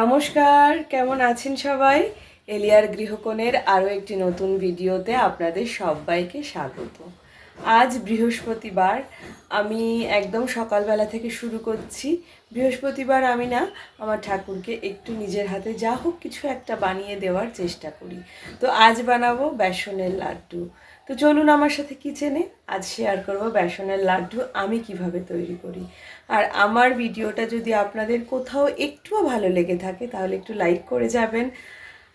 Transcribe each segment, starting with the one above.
নমস্কার, কেমন আছেন সবাই? এলিয়ার গৃহকোণের আরও একটি নতুন ভিডিওতে আপনাদের সবাইকে স্বাগত। আজ বৃহস্পতিবার, আমি একদম সকালবেলা থেকে শুরু করছি। বৃহস্পতিবার আমি না আমার ঠাকুরকে একটু নিজের হাতে যা হোক কিছু একটা বানিয়ে দেওয়ার চেষ্টা করি। তো আজ বানাবো বেসনের লাড্ডু। তো চলুন আমার সাথে কিচেনে, আজ শেয়ার করব বেসনের লাড্ডু আমি কিভাবে তৈরি করি। আর আমার ভিডিওটা যদি আপনাদের কোথাও একটুও ভালো লেগে থাকে তাহলে একটু লাইক করে যাবেন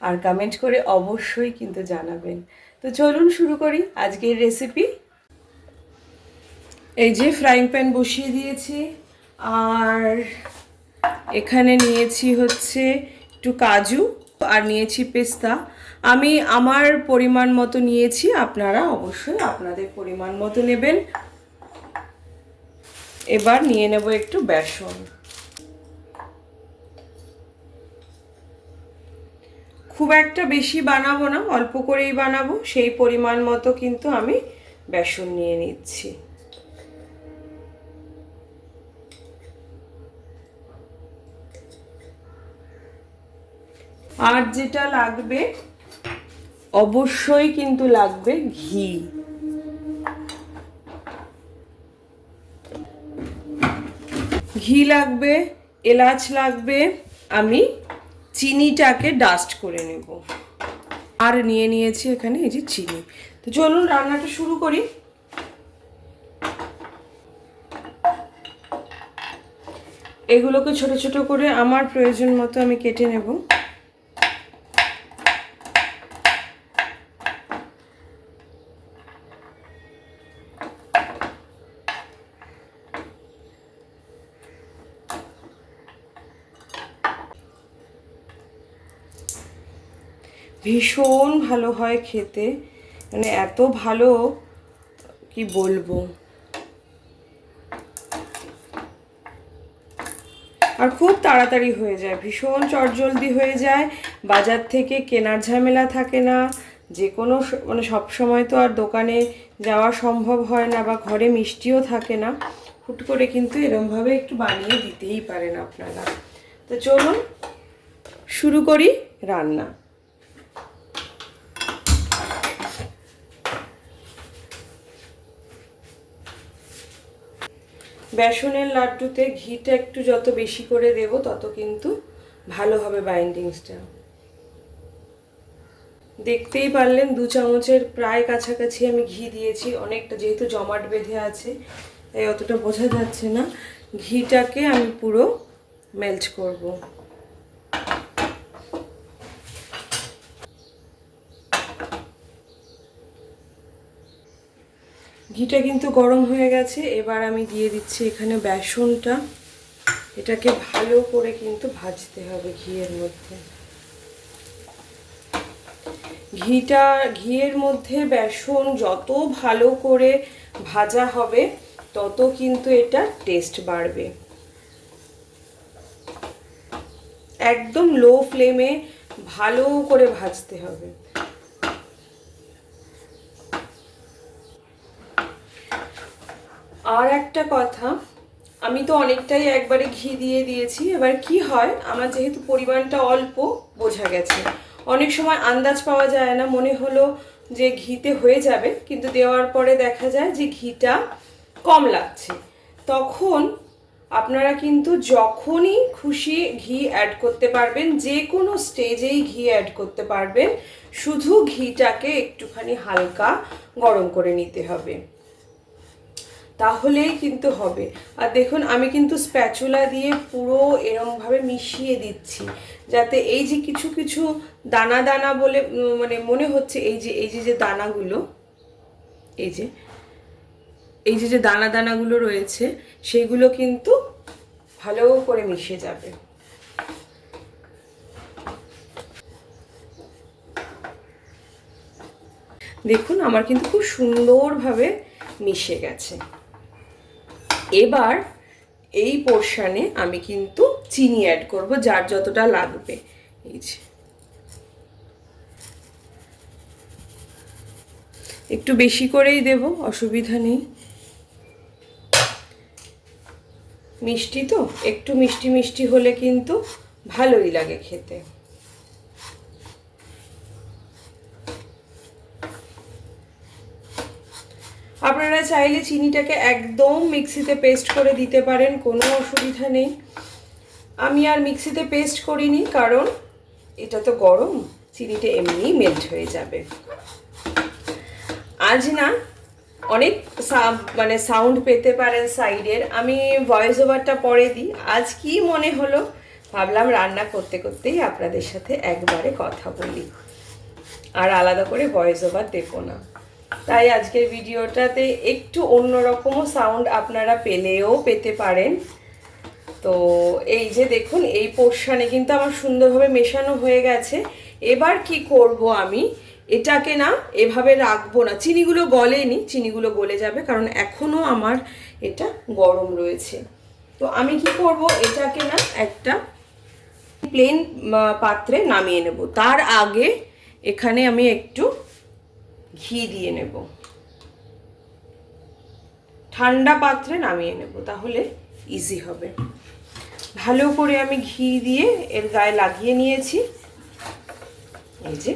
আর কমেন্ট করে অবশ্যই কিন্তু জানাবেন। তো চলুন শুরু করি আজকের রেসিপি। এই যে ফ্রাইং প্যান বসিয়ে দিয়েছি, আর এখানে নিয়েছি হচ্ছে একটু কাজু আর নিয়েছি পেস্তা। আমি আমার পরিমাণ মতো নিয়েছি, আপনারা অবশ্যই আপনাদের পরিমাণ মতো নেবেন। এবার নিয়ে নেব একটু বেসন। খুব একটা বেশি বানাবো না, অল্প করেই বানাবো, সেই পরিমাণ মতো কিন্তু আমি বেসন নিয়ে নিচ্ছি। আর যেটা লাগবে, অবশ্যই কিন্তু লাগবে ঘি। ঘি লাগবে, এলাচ লাগবে, আমি চিনিটাকে ডাস্ট করে নেব। আর নিয়ে নিয়েছি এখানে এই যে চিনি। তো চলুন রান্নাটা শুরু করি। এগুলোকে ছোট ছোট করে আমার প্রয়োজন মতো আমি কেটে নেব। ভীষণ ভালো হয় খেতে, মানে এত ভালো কি বলবো। আর খুব তাড়াতাড়ি হয়ে যায়, ভীষণ চটজলদি হয়ে যায়, বাজার থেকে কেনার ঝামেলা থাকে না। যে কোনো মানে সব সময় তো আর দোকানে যাওয়া সম্ভব হয় না, বা ঘরে মিষ্টিও থাকে না। হুট করে কিন্তু এরমভাবে একটু বানিয়ে দিতেই পারেন আপনারা। তো চলুন শুরু করি রান্না। বেসনের লাড্ডুতে ঘিটা একটু যত বেশি করে দেব তত কিন্তু ভালো হবে বাইন্ডিংসটা। দেখতেই পারলেন 2 চামচের প্রায় কাছাকাছি আমি ঘি দিয়েছি, অনেকটা, যেহেতু জমাট বেঁধে আছে তাই অতটা বোঝা যাচ্ছে না। ঘিটাকে আমি পুরো মেল্ট করব। ঘিটা কিন্তু গরম হয়ে গেছে, এবার আমি দিয়ে দিচ্ছি এখানে বেসনটা। এটাকে ভালো করে কিন্তু ভাজতে হবে ঘিয়ের মধ্যে। ঘিয়ের মধ্যে বেসন যত ভালো করে ভাজা হবে তত কিন্তু এটা টেস্ট বাড়বে। একদম লো ফ্লেমে ভালো করে ভাজতে হবে। আর একটা কথা, আমি তো অনেকটাই একবারে ঘি দিয়ে দিয়েছি। এবার কি হয়, আমার যেহেতু পরিমাণটা অল্প, বোঝা গেছে অনেক সময় আন্দাজ পাওয়া যায় না, মনে হলো যে ঘিতে হয়ে যাবে, কিন্তু দেওয়ার পরে দেখা যায় যে ঘিটা কম লাগছে। তখন আপনারা কিন্তু যখনই খুশি ঘি অ্যাড করতে পারবেন, যে কোনো স্টেজেই ঘি অ্যাড করতে পারবেন, শুধু ঘিটাকে একটুখানি হালকা গরম করে নিতে হবে, তাহলেই কিন্তু হবে। আর দেখুন আমি কিন্তু স্প্যাচুলা দিয়ে পুরো এরমভাবে মিশিয়ে দিচ্ছি, যাতে এই যে কিছু কিছু দানা দানা বলে মানে মনে হচ্ছে, এই যে দানাগুলো, এই যে যে দানা দানাগুলো রয়েছে সেগুলো কিন্তু ভালো করে মিশে যাবে। দেখুন আমার কিন্তু খুব সুন্দরভাবে মিশে গেছে। এবার এই পোর্শনে আমি কিন্তু চিনি অ্যাড করব, যার যতটা লাগবে। এই যে একটু বেশি করেই দেব, অসুবিধা নেই। মিষ্টি তো একটু মিষ্টি মিষ্টি হলে কিন্তু ভালোই লাগে খেতে। আপনারা চাইলে চিনিটাকে একদম মিক্সিতে পেস্ট করে দিতে পারেন, কোনো অসুবিধা নেই। আমি আর মিক্সিতে পেস্ট করিনি, কারণ এটা তো গরম, চিনিটা এমনিই মেল্ট হয়ে যাবে। আজ না অনেক মানে সাউন্ড পেতে পারেন সাইডের, আমি ভয়েস ওভারটা পরে দিই। আজ কি মনে হলো, ভাবলাম রান্না করতে করতেই আপনাদের সাথে একবারে কথা বলি, আর আলাদা করে ভয়েস ওভার দেবো না। তাই আজকের ভিডিওটাতে একটু অন্যরকমও সাউন্ড আপনারা পেলেও পেতে পারেন। তো এই যে দেখুন, এই পোর্শনে কিন্তু আমার সুন্দরভাবে মেশানো হয়ে গেছে। এবার কি করব, আমি এটাকে না এভাবে রাখবো না, চিনিগুলো গলেনি, চিনিগুলো গলে যাবে, কারণ এখনও আমার এটা গরম রয়েছে। তো আমি কি করব, এটাকে না একটা প্লেন পাত্রে নামিয়ে নেব। তার আগে এখানে আমি একটু ঘি দিয়ে নেব, ঠান্ডা পাত্রে নামিয়ে নেব, তাহলে ইজি হবে। ভালো করে আমি ঘি দিয়ে এর গায়ে লাগিয়ে নিয়েছি। এই যে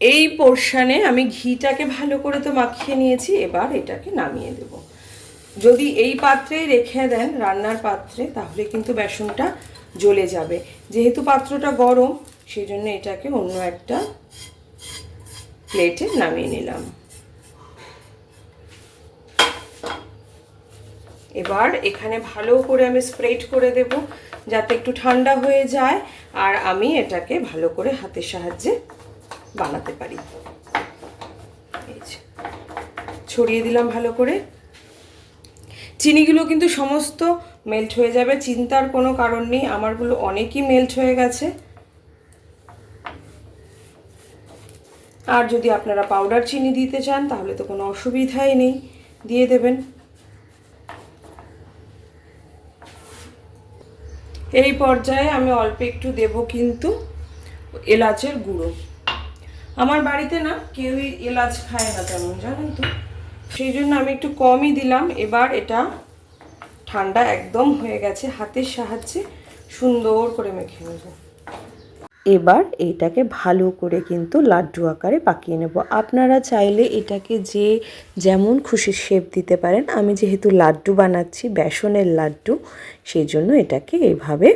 এই পোর্শনে আমি ঘিটাকে ভালো করে তো মাখিয়ে নিয়েছি, এবার এটাকে নামিয়ে দেব। যদি এই পাত্রেই রেখে দেন, রান্নার পাত্রে, তাহলে কিন্তু বেসনটা জ্বলে যাবে। যেহেতু পাত্রটা গরম, সেই জন্য এটাকে অন্য একটা প্লেটে নামিয়ে নিলাম। এবার এখানে ভালো করে আমি স্প্রেড করে দেব, যাতে একটু ঠান্ডা হয়ে যায়, আর আমি এটাকে ভালো করে হাতের সাহায্যে বানাতে পারি। এই যে ছড়িয়ে দিলাম ভালো করে। চিনিগুলো কিন্তু সমস্ত মেল্ট হয়ে যাবে, চিন্তার কোনো কারণ নেই, আমারগুলো অনেকই মেল্ট হয়ে গেছে। আর যদি আপনারা পাউডার চিনি দিতে চান, তাহলে তো কোনো অসুবিধাই নেই, দিয়ে দেবেন। এই পর্যায়ে আমি অল্প একটু দেব কিন্তু এলাচের গুঁড়ো। আমার বাড়িতে না কেউই এলাচ খায় না তেমন, জানেন তো, সেই জন্য আমি একটু কমই দিলাম। এবার এটা ঠান্ডা একদম হয়ে গেছে, হাতের সাহায্যে সুন্দর করে মেখে নেব। এবার এটাকে ভালো করে কিন্তু লাড্ডু আকারে পাকিয়ে নেব। আপনারা চাইলে এটাকে যেমন খুশি শেপ দিতে পারেন। আমি যেহেতু লাড্ডু বানাচ্ছি, বেসনের লাড্ডু, সেই জন্য এটাকে এইভাবে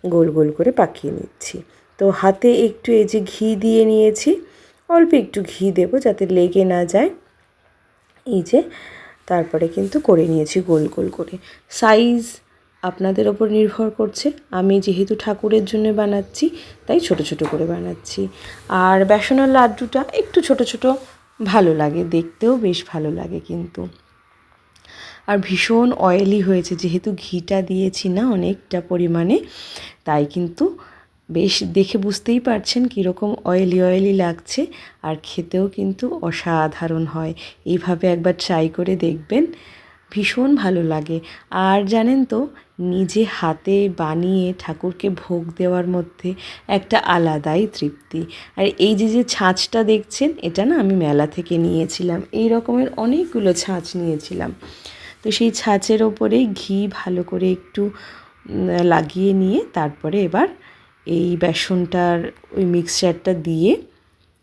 গোল গোল করে পাকিয়ে নিচ্ছি। তো হাতে একটু এই যে ঘি দিয়ে নিয়েছি, অল্প একটু ঘি দেব যাতে লেগে না যায়। এই যে তারপরে কিন্তু করে নিয়েছি গোল গোল করে। সাইজ আপনাদের ওপর নির্ভর করছে, আমি যেহেতু ঠাকুরের জন্য বানাচ্ছি তাই ছোট ছোট করে বানাচ্ছি। আর বেসনের লাড্ডুটা একটু ছোট ছোট ভালো লাগে, দেখতেও বেশ ভালো লাগে কিন্তু। আর ভীষণ অয়েলি হয়েছে, যেহেতু ঘিটা দিয়েছি না অনেকটা পরিমাণে, তাই কিন্তু বেশ দেখে বুঝতেই পারছেন কীরকম অয়েলি অয়েলি লাগছে, আর খেতেও কিন্তু অসাধারণ হয়। এইভাবে একবার ট্রাই করে দেখবেন, ভীষণ ভালো লাগে। আর জানেন তো, নিজে হাতে বানিয়ে ঠাকুরকে ভোগ দেওয়ার মধ্যে একটা আলাদাই তৃপ্তি। আর এই যে ছাঁচটা দেখছেন, এটা না আমি মেলা থেকে নিয়েছিলাম, এই রকমের অনেকগুলো ছাঁচ নিয়েছিলাম। তো সেই ছাঁচের ওপরেই ঘি ভালো করে একটু লাগিয়ে নিয়ে তারপরে এবার এই বেসনটার ওই মিক্সচারটা দিয়ে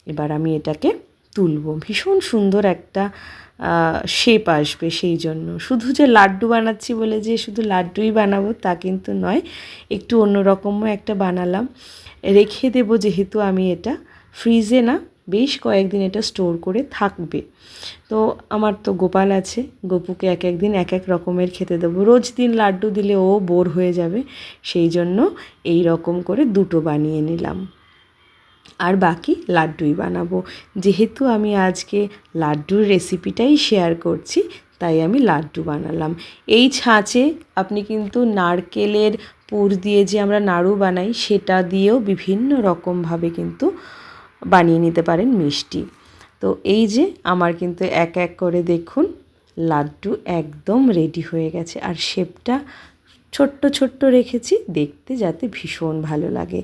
এবার আমি এটাকে তুলব। ভীষণ সুন্দর একটা শেপ আসবে। সেই জন্য শুধু যে লাড্ডু বানাচ্ছি বলে যে শুধু লাড্ডুই বানাবো তা কিন্তু নয়, একটু অন্যরকমও একটা বানালাম। রেখে দেবো, যেহেতু আমি এটা ফ্রিজে না বেশ কয়েকদিন এটা স্টোর করে থাকবে। তো আমার তো গোপাল আছে, গপুকে এক এক দিন এক এক রকমের খেতে দেবো, রোজ দিন লাড্ডু দিলে ও বোর হয়ে যাবে, সেই জন্য এই রকম করে দুটো বানিয়ে নিলাম, আর বাকি লাড্ডুই বানাবো। যেহেতু আমি আজকে লাড্ডুর রেসিপিটাই শেয়ার করছি, তাই আমি লাড্ডু বানালাম। এই ছাঁচে আপনি কিন্তু নারকেলের পুর দিয়ে যে আমরা নাড়ু বানাই, সেটা দিয়েও বিভিন্ন রকমভাবে কিন্তু বানিয়ে নিতে পারেন মিষ্টি। তো এই যে আমার কিন্তু এক এক করে দেখুন লাড্ডু একদম রেডি হয়ে গেছে, আর শেপটা ছোট্ট ছোট্ট রেখেছি দেখতে যাতে ভীষণ ভালো লাগে।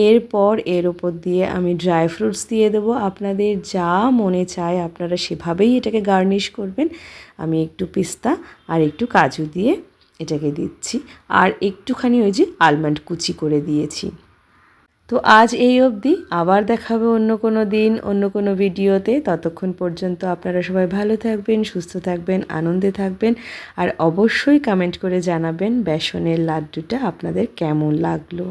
এরপর এর ওপর দিয়ে আমি ড্রাই ফ্রুটস দিয়ে দেবো, আপনাদের যা মনে চায় আপনারা সেভাবেই এটাকে গার্নিশ করবেন। আমি একটু পিস্তা আর একটু কাজু দিয়ে এটাকে দিচ্ছি। আর একটুখানি ওই যে আলমন্ড কুচি করে দিয়েছি। তো আজ এই অবধি, আবার দেখাবে অন্য কোনো দিন অন্য কোনো ভিডিওতে। ততক্ষণ পর্যন্ত আপনারা সবাই ভালো থাকবেন, সুস্থ থাকবেন, আনন্দে থাকবেন। আর অবশ্যই কমেন্ট করে জানাবেন বেসনের লাড্ডুটা আপনাদের কেমন লাগলো।